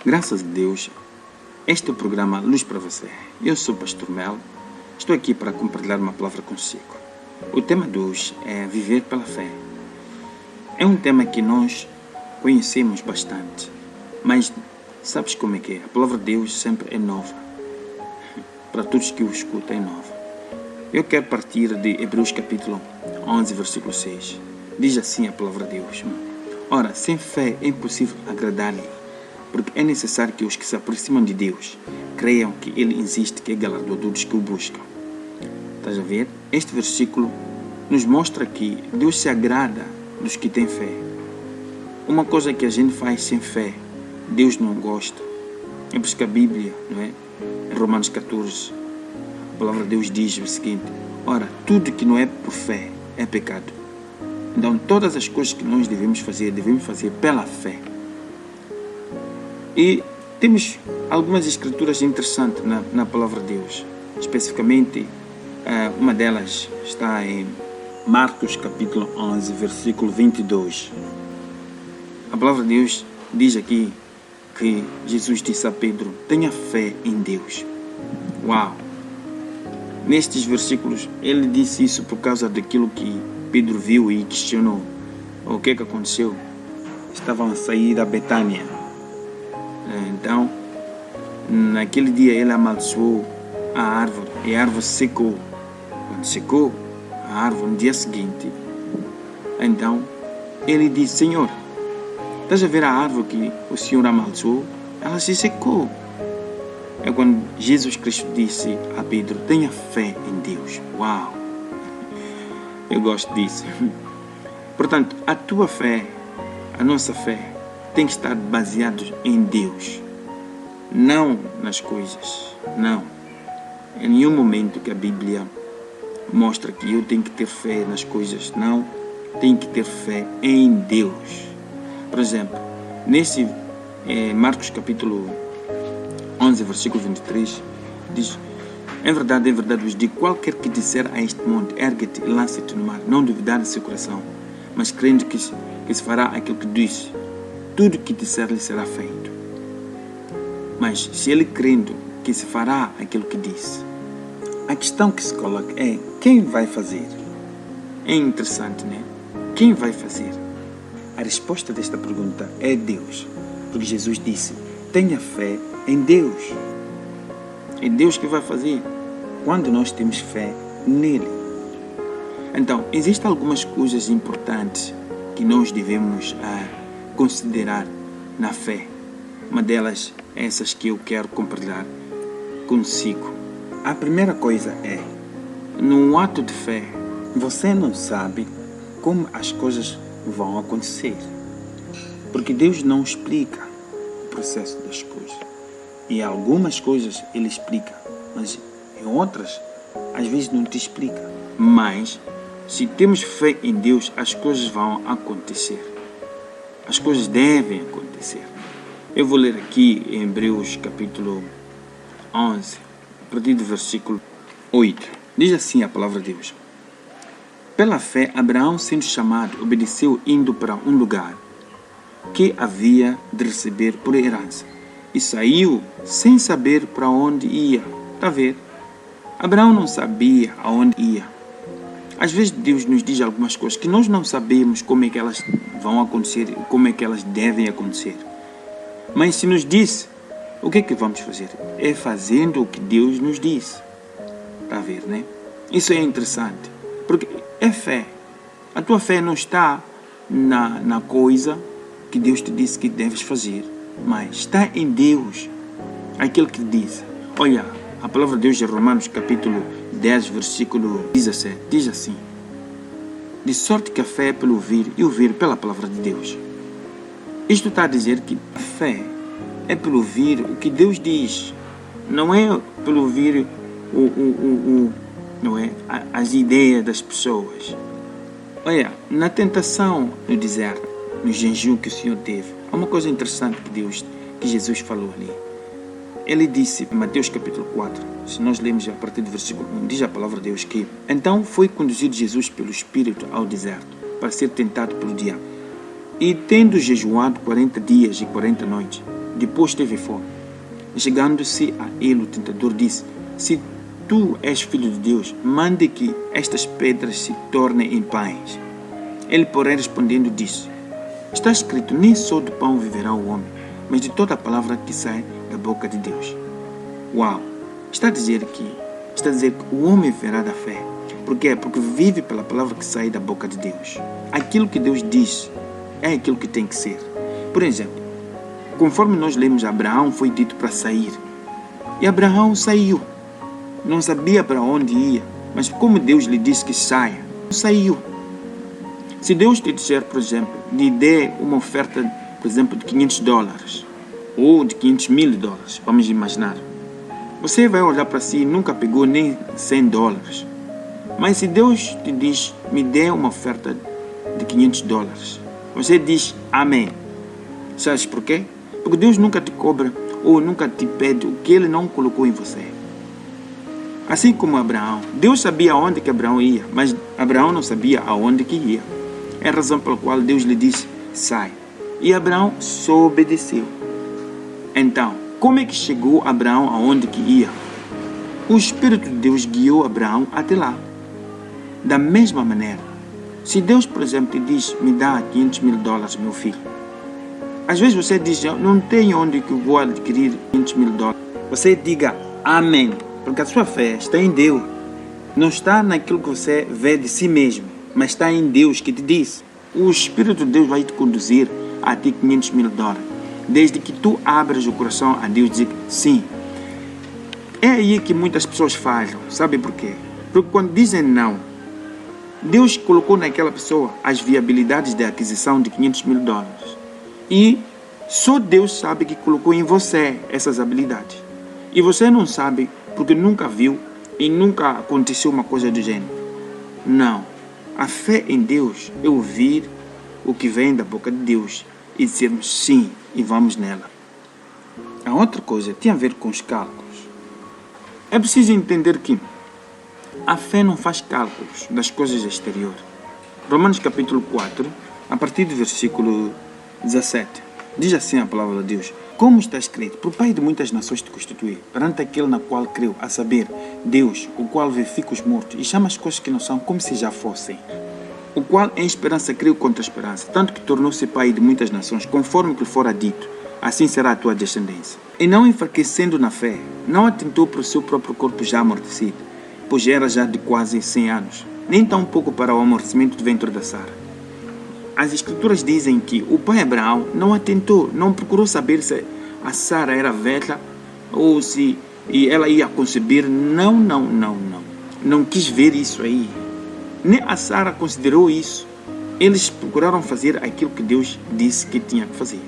Graças a Deus, este é o programa Luz para Você. Eu sou o Pastor Mel, estou aqui para compartilhar uma palavra consigo. O tema de hoje é viver pela fé. É um tema que nós conhecemos bastante, mas sabes como é que é? A palavra de Deus sempre é nova. Para todos que o escutam é nova. Eu quero partir de Hebreus capítulo 11, versículo 6. Diz assim a palavra de Deus: Ora, sem fé é impossível agradar-lhe, porque é necessário que os que se aproximam de Deus creiam que Ele existe, que é galardoador dos que o buscam. Estás a ver? Este versículo nos mostra que Deus se agrada dos que têm fé. Uma coisa que a gente faz sem fé, Deus não gosta. É por isso que a Bíblia, não é? Em Romanos 14, a palavra de Deus diz o seguinte: ora, tudo que não é por fé é pecado. Então, todas as coisas que nós devemos fazer pela fé. E temos algumas escrituras interessantes na palavra de Deus. Especificamente, uma delas está em Marcos capítulo 11, versículo 22. A palavra de Deus diz aqui que Jesus disse a Pedro: tenha fé em Deus. Uau! Nestes versículos, ele disse isso por causa daquilo que Pedro viu e questionou. O que é que aconteceu? Estavam a sair da Betânia. Então, naquele dia ele amaldiçoou a árvore e a árvore secou. Quando secou a árvore no dia seguinte, então ele disse: Senhor, estás a ver a árvore que o Senhor amaldiçoou? Ela se secou. É quando Jesus Cristo disse a Pedro: tenha fé em Deus. Uau! Eu gosto disso. Portanto, a tua fé, a nossa fé, tem que estar baseada em Deus. Não nas coisas. Não. Em nenhum momento que a Bíblia mostra que eu tenho que ter fé nas coisas. Não. Tenho que ter fé em Deus. Por exemplo, nesse Marcos capítulo 11, versículo 23, diz: em verdade vos digo, qualquer que disser a este monte, ergue-te e lança-te no mar, não duvidar de seu coração, mas crendo que se fará aquilo que disse, tudo que disser lhe será feito. Mas se ele crendo que se fará aquilo que disse, a questão que se coloca é: quem vai fazer? É interessante, né? Quem vai fazer? A resposta desta pergunta é Deus, porque Jesus disse: tenha fé em Deus. É Deus que vai fazer quando nós temos fé nele. Então, existem algumas coisas importantes que nós devemos considerar na fé. Uma delas é essas que eu quero compartilhar consigo. A primeira coisa é: no ato de fé, você não sabe como as coisas vão acontecer, porque Deus não explica o processo das coisas. E algumas coisas Ele explica, mas em outras, às vezes não te explica. Mas, se temos fé em Deus, as coisas vão acontecer. As coisas devem acontecer. Eu vou ler aqui em Hebreus capítulo 11, a partir do versículo 8. Diz assim a palavra de Deus: pela fé, Abraão, sendo chamado, obedeceu indo para um lugar que havia de receber por herança, e saiu sem saber para onde ia. Está a ver? Abraão não sabia aonde ia. Às vezes Deus nos diz algumas coisas que nós não sabemos como é que elas vão acontecer, como é que elas devem acontecer. Mas se nos disse, o que é que vamos fazer? É fazendo o que Deus nos disse. Está a ver, né? Isso é interessante, porque é fé. A tua fé não está na coisa que Deus te disse que deves fazer, mas está em Deus, aquilo que diz. Olha, a palavra de Deus em Romanos capítulo 10, versículo 17, diz assim: de sorte que a fé é pelo ouvir, e ouvir pela palavra de Deus. Isto está a dizer que a fé é pelo ouvir o que Deus diz, não é pelo ouvir não é, as ideias das pessoas. Olha, na tentação no deserto, no jejum que o Senhor teve, há uma coisa interessante que Jesus falou ali. Ele disse em Mateus capítulo 4, se nós lemos a partir do versículo 1, diz a palavra de Deus que então foi conduzido Jesus pelo Espírito ao deserto para ser tentado pelo diabo. E tendo jejuado 40 dias e 40 noites, depois teve fome. Chegando-se a ele, o tentador disse: se tu és filho de Deus, mande que estas pedras se tornem em pães. Ele, porém, respondendo, disse: está escrito, nem só do pão viverá o homem, mas de toda a palavra que sai da boca de Deus. Uau! Está a dizer que o homem viverá da fé. Por quê? Porque vive pela palavra que sai da boca de Deus. Aquilo que Deus diz é aquilo que tem que ser. Por exemplo, conforme nós lemos, Abraão foi dito para sair. E Abraão saiu. Não sabia para onde ia, mas como Deus lhe disse que saia, saiu. Se Deus te disser, por exemplo, lhe dê uma oferta, por exemplo, de $500 ou de $500.000, vamos imaginar, você vai olhar para si e nunca pegou nem $100. Mas se Deus te diz, me dê uma oferta de $500, você diz amém. Sabes por quê? Porque Deus nunca te cobra ou nunca te pede o que Ele não colocou em você. Assim como Abraão, Deus sabia aonde que Abraão ia, mas Abraão não sabia aonde que ia. É a razão pela qual Deus lhe disse, sai. E Abraão só obedeceu. Então, como é que chegou Abraão aonde que ia? O Espírito de Deus guiou Abraão até lá. Da mesma maneira, se Deus, por exemplo, te diz, me dá $500.000, meu filho. Às vezes você diz, eu não tenho onde que eu vou adquirir $500.000. Você diga amém, porque a sua fé está em Deus. Não está naquilo que você vê de si mesmo, mas está em Deus que te diz. O Espírito de Deus vai te conduzir a ter $500.000, desde que tu abras o coração a Deus e dizer sim. É aí que muitas pessoas falham. Sabe por quê? Porque quando dizem não, Deus colocou naquela pessoa as viabilidades de aquisição de $500.000. E só Deus sabe que colocou em você essas habilidades. E você não sabe porque nunca viu e nunca aconteceu uma coisa do gênero. Não. A fé em Deus é ouvir o que vem da boca de Deus e dizermos sim e vamos nela. A outra coisa tem a ver com os cálculos. É preciso entender que a fé não faz cálculos das coisas exteriores. Romanos capítulo 4, a partir do versículo 17, diz assim a palavra de Deus: como está escrito, por Pai de muitas nações te constituí, perante aquele na qual creu, a saber, Deus, o qual vivifica os mortos e chama as coisas que não são como se já fossem, o qual em esperança creu contra a esperança, tanto que tornou-se Pai de muitas nações, conforme que lhe fora dito, assim será a tua descendência. E não enfraquecendo na fé, não atentou para o seu próprio corpo já amortecido, pois era já de quase 100 anos, nem tão pouco para o amortecimento do ventre da Sara. As escrituras dizem que o pai Abraão não atentou, não procurou saber se a Sara era velha ou se ela ia conceber. Não. Não quis ver isso aí. Nem a Sara considerou isso. Eles procuraram fazer aquilo que Deus disse que tinha que fazer.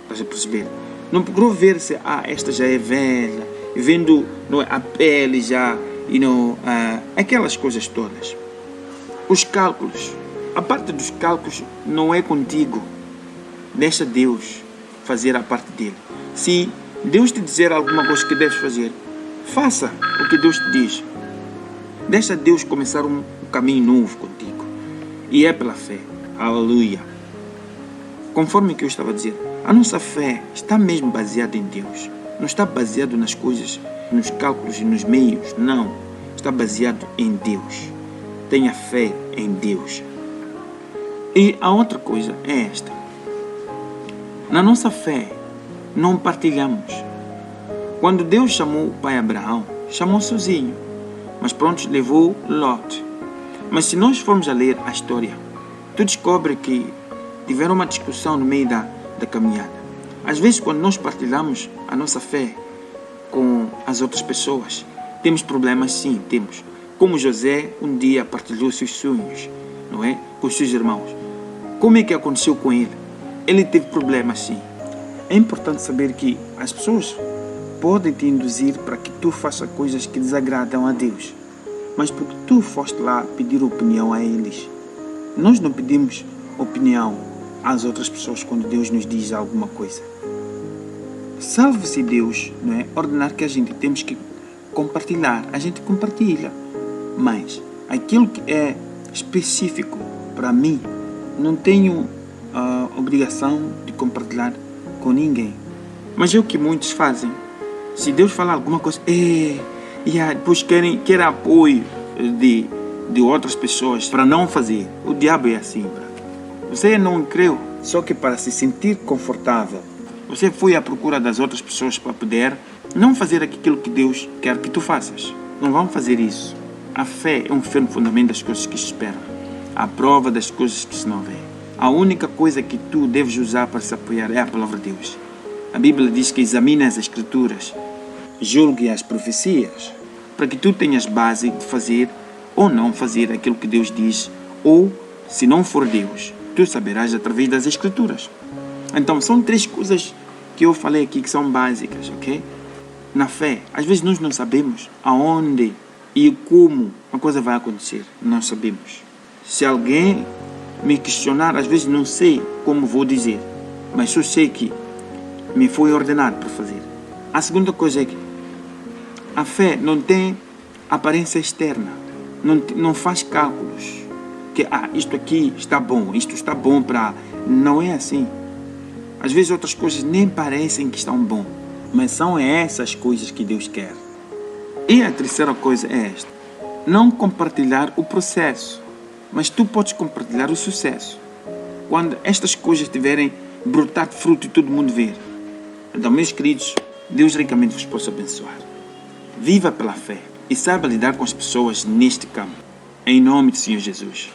Para perceber? Não procurou ver se esta já é velha, vendo a pele já, aquelas coisas todas. Os cálculos. A parte dos cálculos não é contigo. Deixa Deus fazer a parte dele. Se Deus te dizer alguma coisa que deves fazer, faça o que Deus te diz. Deixa Deus começar um caminho novo contigo. E é pela fé. Aleluia. Conforme que eu estava a dizer, a nossa fé está mesmo baseada em Deus. Não está baseado nas coisas, nos cálculos e nos meios. Não. Está baseado em Deus. Tenha fé em Deus. E a outra coisa é esta. Na nossa fé, não partilhamos. Quando Deus chamou o pai Abraão, chamou sozinho, mas pronto, levou Lot. Mas se nós formos a ler a história, tu descobre que tiveram uma discussão no meio da caminhada. Às vezes, quando nós partilhamos a nossa fé com as outras pessoas, temos problemas, sim, temos. Como José um dia partilhou seus sonhos, não é? Com os seus irmãos. Como é que aconteceu com ele? Ele teve problemas, sim. É importante saber que as pessoas podem te induzir para que tu faças coisas que desagradam a Deus, mas porque tu foste lá pedir opinião a eles. Nós não pedimos opinião às outras pessoas quando Deus nos diz alguma coisa. Salve-se Deus, não é? Ordenar que a gente temos que compartilhar. A gente compartilha, mas aquilo que é específico para mim, não tenho a obrigação de compartilhar com ninguém. Mas é o que muitos fazem. Se Deus falar alguma coisa, depois querem apoio de outras pessoas para não fazer. O diabo é assim, brother. Você não creu, só que para se sentir confortável, você foi à procura das outras pessoas para poder não fazer aquilo que Deus quer que tu faças. Não vamos fazer isso. A fé é um firme fundamento das coisas que se esperam, a prova das coisas que se não vê. A única coisa que tu deves usar para se apoiar é a palavra de Deus. A Bíblia diz que examine as Escrituras, julgue as profecias, para que tu tenhas base de fazer ou não fazer aquilo que Deus diz, ou, se não for Deus, tu saberás através das Escrituras. Então, são 3 coisas que eu falei aqui que são básicas, ok? Na fé, às vezes nós não sabemos aonde e como a coisa vai acontecer. Não sabemos. Se alguém me questionar, às vezes não sei como vou dizer, mas só sei que me foi ordenado para fazer. A segunda coisa é que a fé não tem aparência externa, não faz cálculos, que isto aqui está bom, isto está bom para... Não é assim. Às vezes outras coisas nem parecem que estão bom, mas são essas coisas que Deus quer. E a terceira coisa é esta: não compartilhar o processo, mas tu podes compartilhar o sucesso. Quando estas coisas tiverem brotado fruto e todo mundo ver. Então, meus queridos, Deus ricamente vos possa abençoar. Viva pela fé e saiba lidar com as pessoas neste campo. Em nome do Senhor Jesus.